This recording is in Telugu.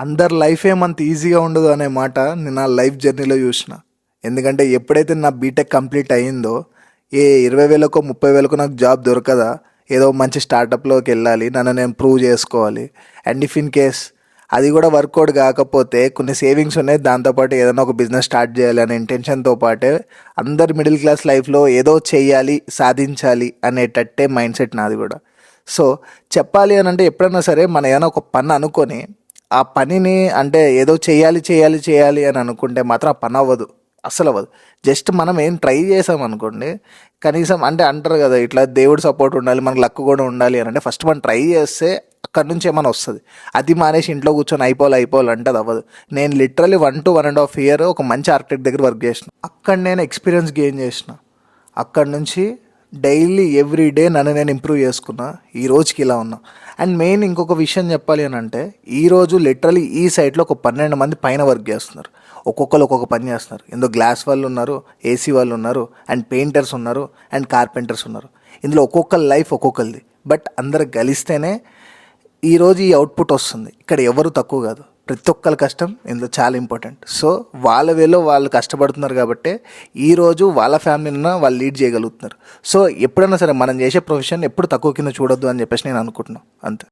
అందరి లైఫ్ ఏమంత ఈజీగా ఉండదు అనే మాట నేను నా లైఫ్ జర్నీలో చూసిన. ఎందుకంటే ఎప్పుడైతే నా బీటెక్ కంప్లీట్ అయ్యిందో, 20,000కో 30,000కో నాకు జాబ్ దొరకదా, ఏదో మంచి స్టార్టప్లోకి వెళ్ళాలి, నన్ను నేను ప్రూవ్ చేసుకోవాలి. అండ్ ఇఫ్ ఇన్ కేస్ అది కూడా వర్కౌట్ కాకపోతే కొన్ని సేవింగ్స్ ఉన్నాయి, దాంతోపాటు ఏదైనా ఒక బిజినెస్ స్టార్ట్ చేయాలి అనే ఇంటెన్షన్తో పాటే అందరి మిడిల్ క్లాస్ లైఫ్లో ఏదో చేయాలి, సాధించాలి అనేటట్టే మైండ్ సెట్ నాది కూడా. సో చెప్పాలి అని అంటే ఎప్పుడైనా సరే మనం ఏదైనా ఒక పని అనుకొని ఆ పనిని అంటే ఏదో చేయాలి చేయాలి చేయాలి అని అనుకుంటే మాత్రం ఆ పని అవ్వదు, అస్సలు అవ్వదు. జస్ట్ మనం ఏం ట్రై చేసాం అనుకోండి, కనీసం అంటే అంటారు కదా ఇట్లా దేవుడు సపోర్ట్ ఉండాలి, మనకు లక్ కూడా ఉండాలి అని అంటే ఫస్ట్ మనం ట్రై చేస్తే అక్కడ నుంచి ఏమైనా వస్తుంది. అది మానేసి ఇంట్లో కూర్చొని అయిపోవాలి అది అవ్వదు. నేను లిటరలీ 1 to 1.5 year ఒక మంచి ఆర్కిటెక్ట్ దగ్గర వర్క్ చేసిన. అక్కడ నేను ఎక్స్పీరియన్స్ గెయిన్ చేసిన. అక్కడ నుంచి డైలీ ఎవ్రీ డే నన్ను నేను ఇంప్రూవ్ చేసుకున్నా, ఈ రోజుకి ఇలా ఉన్నా. అండ్ మెయిన్ ఇంకొక విషయం చెప్పాలి అని అంటే, ఈరోజు లిటరలీ ఈ సైట్లో ఒక 12 మంది పైన వర్క్ చేస్తున్నారు. ఒక్కొక్కరు ఒక్కొక్క పని చేస్తున్నారు. ఇందులో గ్లాస్ వాళ్ళు ఉన్నారు, ఏసీ వాళ్ళు ఉన్నారు, అండ్ పెయింటర్స్ ఉన్నారు, అండ్ కార్పెంటర్స్ ఉన్నారు. ఇందులో ఒక్కొక్కరి లైఫ్ ఒక్కొక్కరిది, బట్ అందరు కలిస్తేనే ఈరోజు ఈ అవుట్పుట్ వస్తుంది. ఇక్కడ ఎవరు తక్కువ కాదు, ప్రతి ఒక్కరి కష్టం ఇందులో చాలా ఇంపార్టెంట్. సో వాళ్ళ వేలో వాళ్ళు కష్టపడుతున్నారు కాబట్టి ఈరోజు వాళ్ళ ఫ్యామిలీని వాళ్ళు లీడ్ చేయగలుగుతున్నారు. సో ఎప్పుడైనా సరే మనం చేసే ప్రొఫెషన్ ఎప్పుడు తక్కువ కింద చూడొద్దు అని చెప్పేసి నేను అనుకుంటున్నాను, అంతే.